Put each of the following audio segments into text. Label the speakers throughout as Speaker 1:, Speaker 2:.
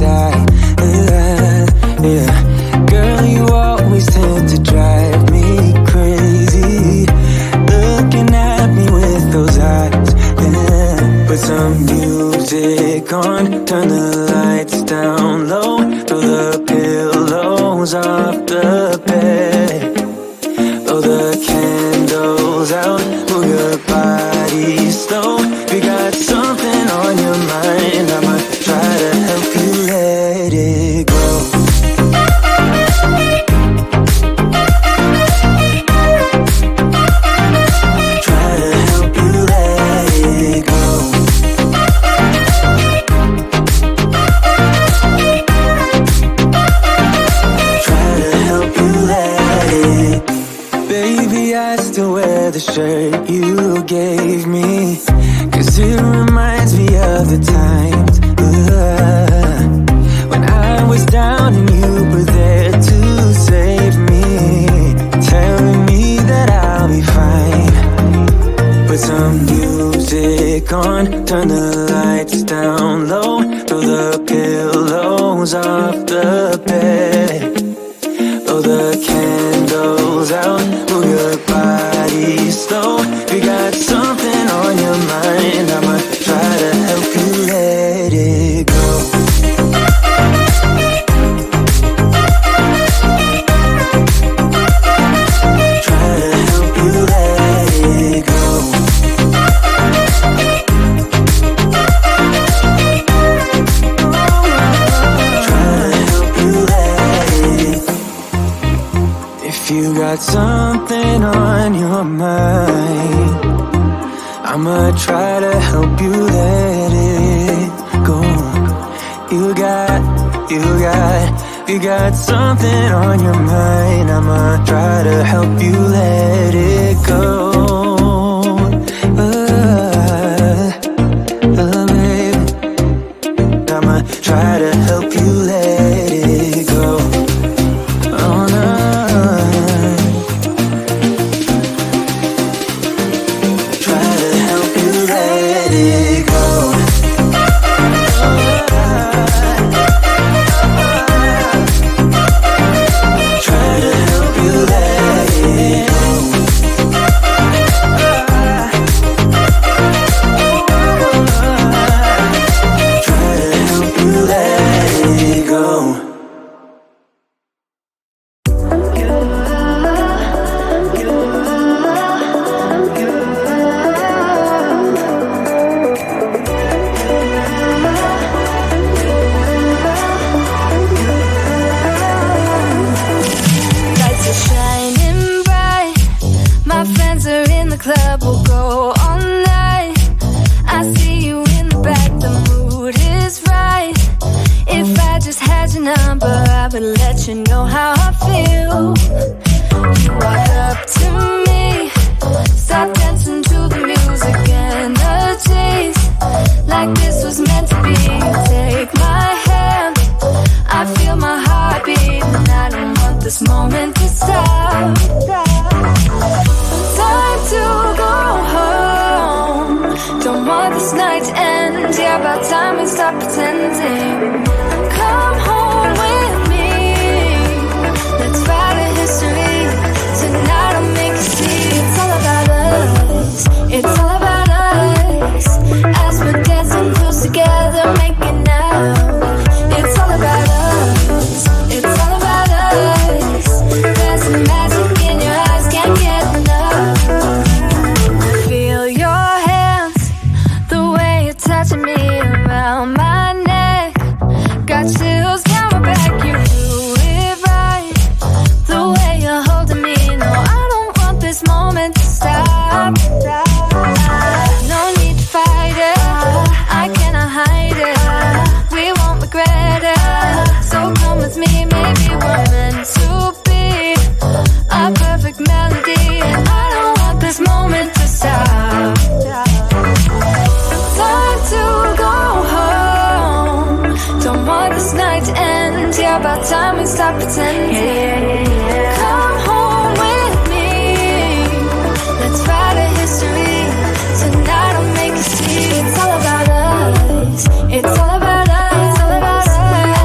Speaker 1: side. Yeah. Girl, you always tend to drive me crazy, looking at me with those eyes. Yeah. Put some music on, turn the lights down low, throw the pillows off the bed, blow the candles out, move your body slow. You got something on your mind, I'ma try to help you let it go. Try to help you let it go. Try to help you let it. Baby, I still wear the shirt you gave me, 'cause it reminds me of the times when I was down and you were there to save me, telling me that I'll be fine. Put some music on, turn the lights down low, throw the pillows off the bed, blow the candles out, move your body slow. You got something on your mind, I'ma try to help you let it go. Try to help you let it go. Try to help you let it. If you got something on your mind, I'ma try to help you let it go. You got something on your mind, I'ma try to help you let it go. Baby, I'ma try to help you let it go. Oh no. Try to help you let it go. Try to help you let it go. Try to help you let it go.
Speaker 2: Lights are shining bright. My friends are in the club, we'll go all night. I see you in the back, the mood is right. If I just had your number, I would let you know how I feel. You walk up to me, start dancing to the music, energies like this was meant to be. Take my hand, I feel my heartbeat, and I don't want this moment to stop. Time to go home, don't want this night to end. Yeah, about time we stop pretending. Come home with me, let's write a history. Tonight I'll make you see it's all about us. It's all about us. As we're dancing close together, making out. It's all about us. It's all about us. There's some magic in your eyes, can't get enough. Feel your hands, the way you're touching me around my neck. Got chills down my back, you do it right. The way you're holding me, no, I don't want this moment to stop. No need to fight it, I cannot hide it. We won't regret it, so come with me, maybe we're meant to be. A perfect melody, and I don't want this moment to stop. Time to go home, don't want this night to end. Yeah, about time we stop pretending. Come home with me, let's write a history. Tonight I'll make you see it's all about us. It's all about us. It's all about us.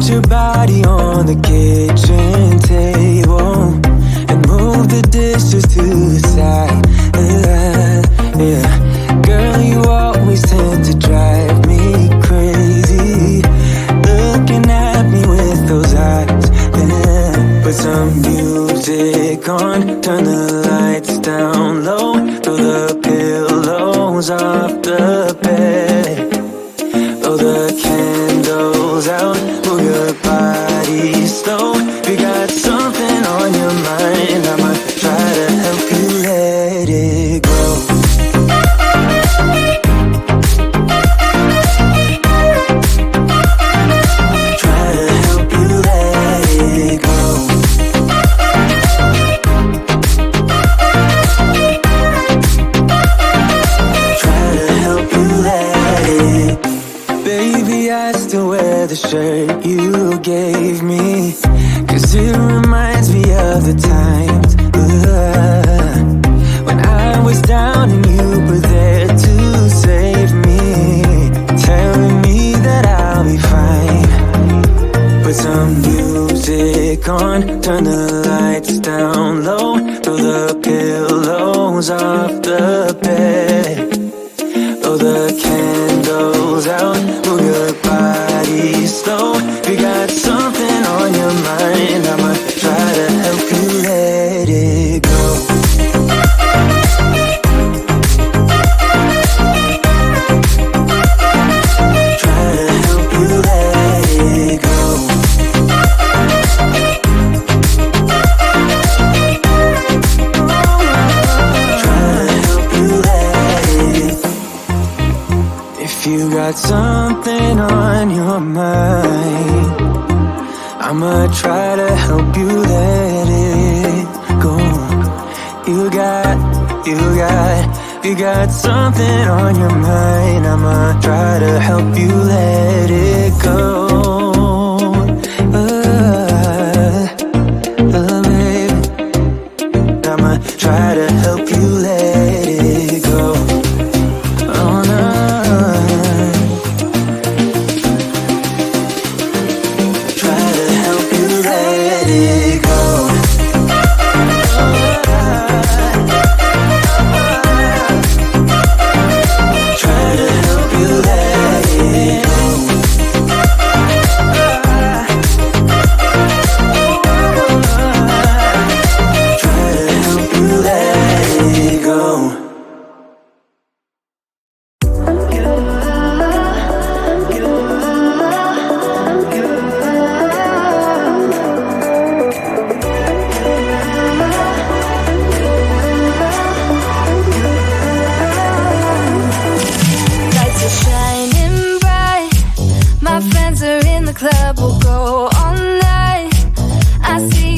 Speaker 1: Put your body on the kitchen table and move the dishes to the side. Yeah. Girl, you always tend to drive me crazy, looking at me with those eyes. Yeah. Put some music on, turn the lights down low, throw the pillows off the bed, blow the candles out, move your body slow. You got something on your mind, I'ma try to help you let it go. Try to help you let it go. Try to help you let it. Baby, I still wear the shirt you gave me, 'cause it reminds me of the times when I was down and you were there to save me, telling me that I'll be fine. Put some music on, turn the lights down low, throw the pillows off the bed, blow the candles out, move your body slow. You got something on your mind, I'ma try to help you let it go. Try to help you let it go. Try to help you let it. If you got something on your mind, I'ma try to help you let it go. You got something on your mind, I'ma try to help you let it go. Baby, I'ma try to help you let it go. Oh no. Try to help you let it go. Try to help you let it go. Try to help you let it go.
Speaker 2: Lights are shining bright. My friends are in the club, we'll go all night. I see